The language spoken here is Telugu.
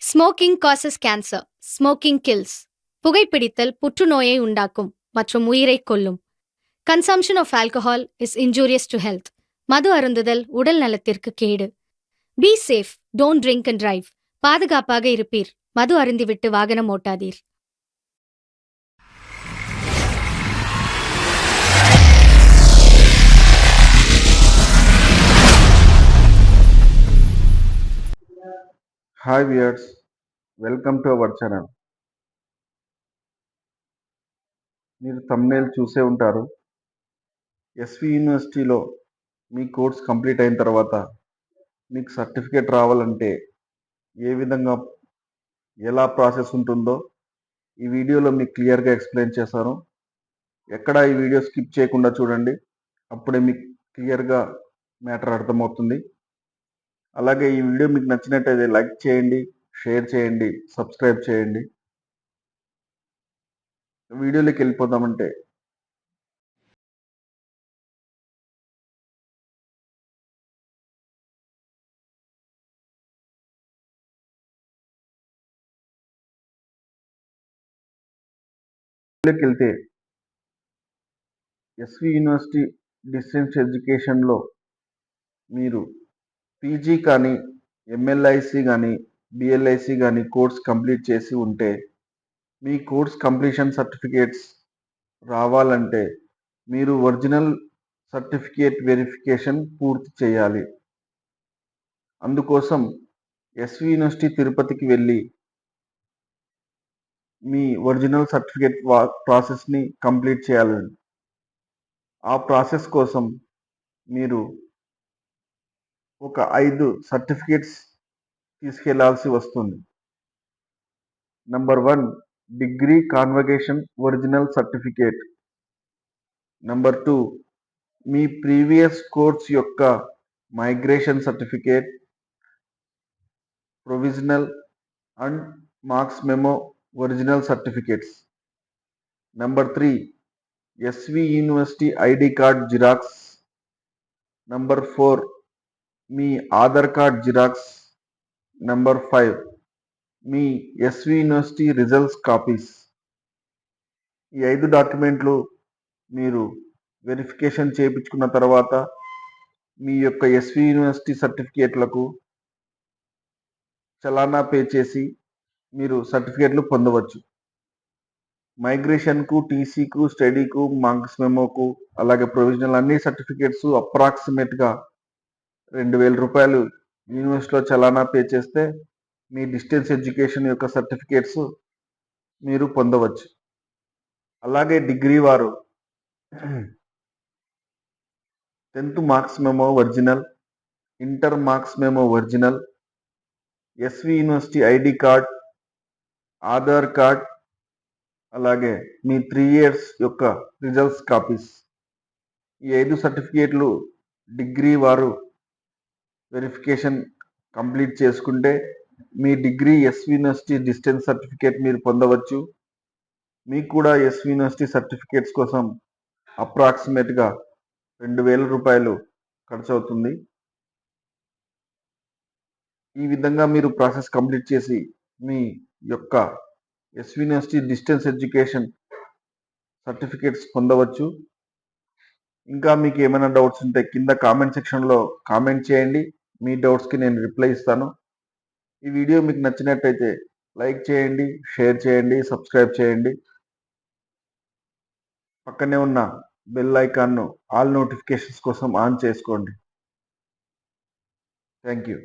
Smoking causes cancer. Smoking kills. புகைப்பிடித்தல் புற்றுநோயை உண்டாக்கும் மற்றும் உயிரைக் கொல்லும். Consumption of alcohol is injurious to health. மது அருந்துதல் உடல் நலத்திற்கு கேடு. Be safe, don't drink and drive. பாதுகாப்பாக இருப்பீர். மது அருந்திவிட்டு வாகனம் ஓட்டாதீர். Hi viewers, welcome to our channel. మీరు thumbnail చూసే ఉంటారు. ఎస్వి యూనివర్సిటీలో మీ కోర్స్ కంప్లీట్ అయిన తర్వాత మీకు సర్టిఫికేట్ రావాలంటే ఏ విధంగా ఎలా ప్రాసెస్ ఉంటుందో ఈ వీడియోలో మీకు క్లియర్గా ఎక్స్ప్లెయిన్ చేశాను. ఎక్కడ ఈ వీడియో స్కిప్ చేయకుండా చూడండి, అప్పుడే మీకు క్లియర్గా మ్యాటర్ అర్థమవుతుంది. అలాగే ఈ వీడియో మీకు నచ్చినట్టయితే లైక్ చేయండి, షేర్ చేయండి, సబ్స్క్రైబ్ చేయండి. వీడియోలోకి వెళ్ళిపోదామంటే వెళ్తే ఎస్వి యూనివర్సిటీ డిస్టెన్స్ ఎడ్యుకేషన్లో మీరు పీజీ కానీ ఎంఎల్ఐసి కానీ బిఎల్ఐసి కానీ కోర్స్ కంప్లీట్ చేసి ఉంటే మీ కోర్స్ కంప్లీషన్ సర్టిఫికేట్స్ రావాలంటే మీరు ఒరిజినల్ సర్టిఫికేట్ వెరిఫికేషన్ పూర్తి చేయాలి. అందుకోసం ఎస్వి యూనివర్సిటీ తిరుపతికి వెళ్ళి మీ ఒరిజినల్ సర్టిఫికేట్ ప్రాసెస్ని కంప్లీట్ చేయాలండి. ఆ ప్రాసెస్ కోసం మీరు ఒక 5 సర్టిఫికేట్స్ తీసుకెళ్లాల్సి వస్తుంది. Number 1 degree convocation original certificate. Number 2 మీ ప్రీవియస్ కోర్స్ యొక్క migration certificate, provisional and marks memo original certificates. Number 3 SV university ID card xerox. Number 4 మీ ఆధార్ కార్డ్ జిరాక్స్. నంబర్ 5 మీ ఎస్వి యూనివర్సిటీ రిజల్ట్స్ కాపీస్. ఈ 5 డాక్యుమెంట్లు మీరు వెరిఫికేషన్ చేయించుకున్న తర్వాత మీ యొక్క ఎస్వి యూనివర్సిటీ సర్టిఫికేట్లకు చలానా పే చేసి మీరు సర్టిఫికేట్లు పొందవచ్చు. మైగ్రేషన్కు, టీసీకు, స్టడీకు, మార్క్స్ మెమోకు, అలాగే ప్రొవిజనల్ అన్ని సర్టిఫికేట్స్ అప్రాక్సిమేట్గా 2000 రూపాయలు యూనివర్సిటీలో చలానా పే చేస్తే మీ డిస్టెన్స్ ఎడ్యుకేషన్ యొక్క సర్టిఫికేట్స్ మీరు పొందవచ్చు. అలాగే డిగ్రీ వారు 10th marks memo original, inter marks memo original, SV university ID card, Aadhaar card, అలాగే మీ 3 ఇయర్స్ యొక్క రిజల్ట్స్ కాపీస్. ఈ 5 సర్టిఫికేట్లు డిగ్రీ వారు వెరిఫికేషన్ కంప్లీట్ చేసుకుంటే మీ degree SV university distance certificate మీరు పొందవచ్చు. మీకు కూడా ఎస్వి యూనివర్సిటీ సర్టిఫికేట్స్ కోసం అప్రాక్సిమేట్గా 2000 రూపాయలు ఖర్చు అవుతుంది. ఈ విధంగా మీరు ప్రాసెస్ కంప్లీట్ చేసి మీ యొక్క SV university distance education certificates పొందవచ్చు. ఇంకా మీకు ఏమైనా డౌట్స్ ఉంటే కింద కామెంట్ సెక్షన్లో కామెంట్ చేయండి. మీ డౌట్స్కి నేను రిప్లై ఇస్తాను. ఈ వీడియో మీకు నచ్చినట్టయితే లైక్ చేయండి, షేర్ చేయండి, సబ్స్క్రైబ్ చేయండి. పక్కనే ఉన్న బెల్ ఐకాన్ను ఆల్ నోటిఫికేషన్స్ కోసం ఆన్ చేసుకోండి. Thank you.